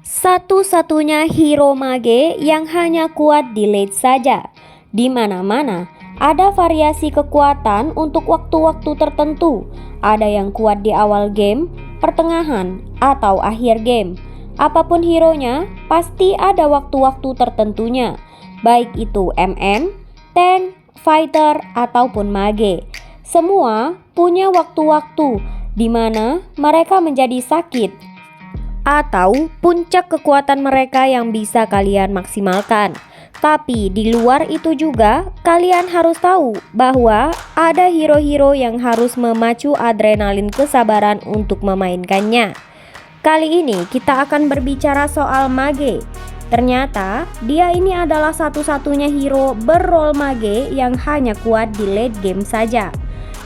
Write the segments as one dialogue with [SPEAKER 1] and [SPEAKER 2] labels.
[SPEAKER 1] Satu-satunya hero mage yang hanya kuat di late saja. Di mana-mana ada variasi kekuatan untuk waktu-waktu tertentu. Ada yang kuat di awal game, pertengahan, atau akhir game. Apapun hero-nya, pasti ada waktu-waktu tertentunya. Baik itu MN, tank, fighter, ataupun mage. Semua punya waktu-waktu di mana mereka menjadi sakit atau puncak kekuatan mereka yang bisa kalian maksimalkan. Tapi di luar itu juga, kalian harus tahu bahwa ada hero-hero yang harus memacu adrenalin kesabaran untuk memainkannya. Kali ini kita akan berbicara soal mage. Ternyata dia ini adalah satu-satunya hero berrole mage yang hanya kuat di late game saja.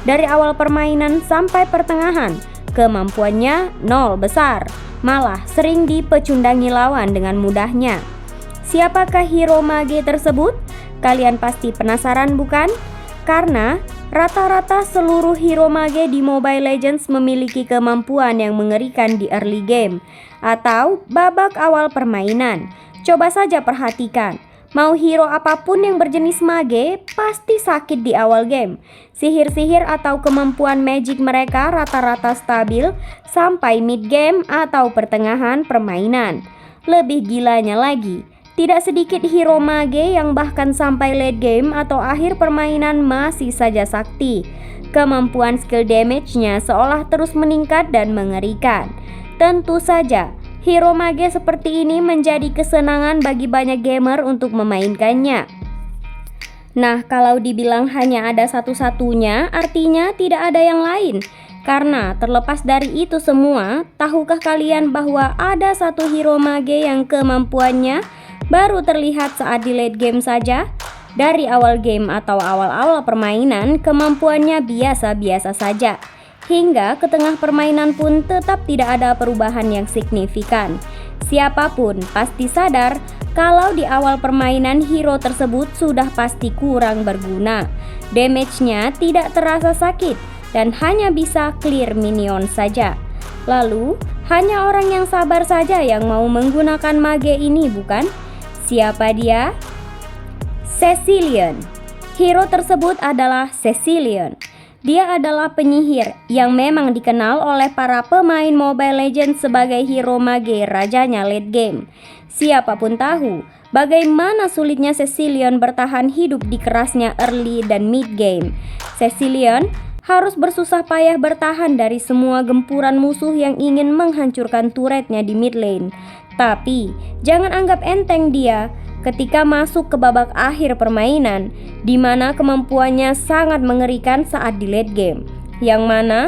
[SPEAKER 1] Dari awal permainan sampai pertengahan, kemampuannya nol besar, malah sering dipecundangi lawan dengan mudahnya. Siapakah hero mage tersebut? Kalian pasti penasaran bukan? Karena rata-rata seluruh hero mage di Mobile Legends memiliki kemampuan yang mengerikan di early game atau babak awal permainan. Coba saja perhatikan, mau hero apapun yang berjenis mage pasti sakit di awal game. Sihir-sihir atau kemampuan magic mereka rata-rata stabil sampai mid game atau pertengahan permainan. Lebih gilanya lagi, tidak sedikit hero mage yang bahkan sampai late game atau akhir permainan masih saja sakti. Kemampuan skill damage-nya seolah terus meningkat dan mengerikan. Tentu saja, hero mage seperti ini menjadi kesenangan bagi banyak gamer untuk memainkannya. Nah, kalau dibilang hanya ada satu-satunya, artinya tidak ada yang lain. Karena terlepas dari itu semua, tahukah kalian bahwa ada satu hero mage yang kemampuannya baru terlihat saat di late game saja? Dari awal game atau awal-awal permainan, kemampuannya biasa-biasa saja. Hingga ke tengah permainan pun tetap tidak ada perubahan yang signifikan. Siapapun pasti sadar kalau di awal permainan hero tersebut sudah pasti kurang berguna. Damage-nya tidak terasa sakit dan hanya bisa clear minion saja. Lalu, hanya orang yang sabar saja yang mau menggunakan mage ini bukan? Siapa dia? Cecilion. Hero tersebut adalah Cecilion. Dia adalah penyihir yang memang dikenal oleh para pemain Mobile Legends sebagai hero mage rajanya late game. Siapapun tahu bagaimana sulitnya Cecilion bertahan hidup di kerasnya early dan mid game. Cecilion harus bersusah payah bertahan dari semua gempuran musuh yang ingin menghancurkan turretnya di mid lane. Tapi jangan anggap enteng dia ketika masuk ke babak akhir permainan, di mana kemampuannya sangat mengerikan saat di late game. Yang mana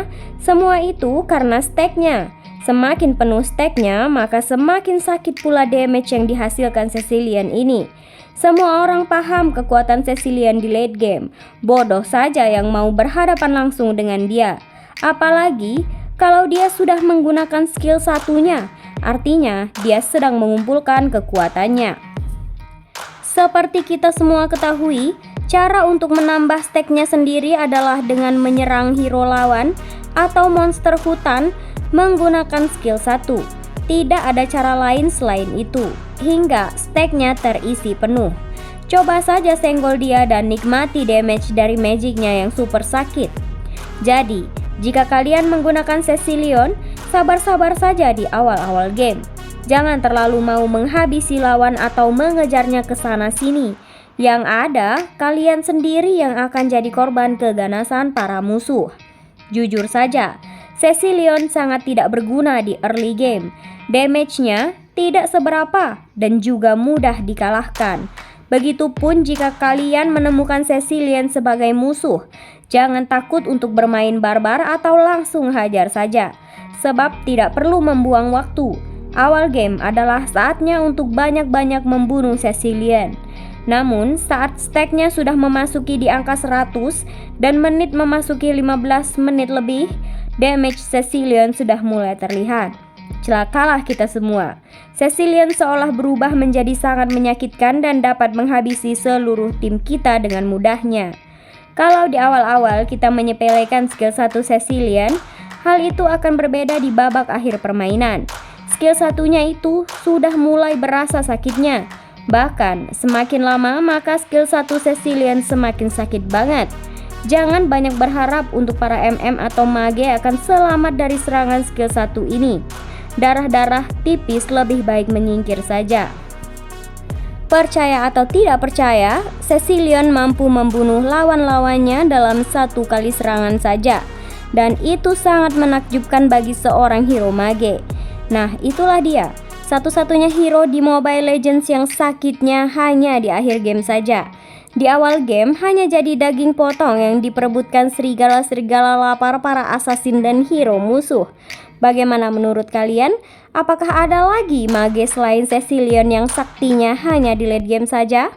[SPEAKER 1] semua itu karena stacknya. Semakin penuh stacknya, maka semakin sakit pula damage yang dihasilkan Cecilion ini. Semua orang paham kekuatan Cecilion di late game. Bodoh saja yang mau berhadapan langsung dengan dia. Apalagi kalau dia sudah menggunakan skill satunya, artinya dia sedang mengumpulkan kekuatannya. Seperti kita semua ketahui, cara untuk menambah stacknya sendiri adalah dengan menyerang hero lawan atau monster hutan menggunakan skill 1. Tidak ada cara lain selain itu, hingga stacknya terisi penuh. Coba saja senggol dia dan nikmati damage dari magicnya yang super sakit. Jadi, jika kalian menggunakan Cecilion, sabar-sabar saja di awal-awal game. Jangan terlalu mau menghabisi lawan atau mengejarnya ke sana sini. Yang ada, kalian sendiri yang akan jadi korban keganasan para musuh. Jujur saja, Cecilion sangat tidak berguna di early game. Damage-nya tidak seberapa dan juga mudah dikalahkan. Begitupun jika kalian menemukan Cecilion sebagai musuh. Jangan takut untuk bermain barbar atau langsung hajar saja, sebab tidak perlu membuang waktu. Awal game adalah saatnya untuk banyak-banyak membunuh Cecilion. Namun saat stacknya sudah memasuki di angka 100 dan menit memasuki 15 menit lebih, damage Cecilion sudah mulai terlihat. Celakalah kita semua. Cecilion seolah berubah menjadi sangat menyakitkan dan dapat menghabisi seluruh tim kita dengan mudahnya. Kalau di awal-awal kita menyepelekan skill 1 Cecilion, hal itu akan berbeda di babak akhir permainan. skill satunya itu sudah mulai berasa sakitnya. Bahkan semakin lama maka skill 1 Cecilian semakin sakit banget. Jangan banyak berharap untuk para MM atau mage akan selamat dari serangan skill 1 ini. Darah-darah tipis lebih baik menyingkir saja. Percaya atau tidak percaya, Cecilian mampu membunuh lawan-lawannya dalam 1 kali serangan saja. Dan itu sangat menakjubkan bagi seorang hero mage. Nah, itulah dia, satu-satunya hero di Mobile Legends yang sakitnya hanya di akhir game saja. Di awal game hanya jadi daging potong yang diperebutkan serigala-serigala lapar para assassin dan hero musuh. Bagaimana menurut kalian? Apakah ada lagi mage selain Cecilian yang saktinya hanya di late game saja?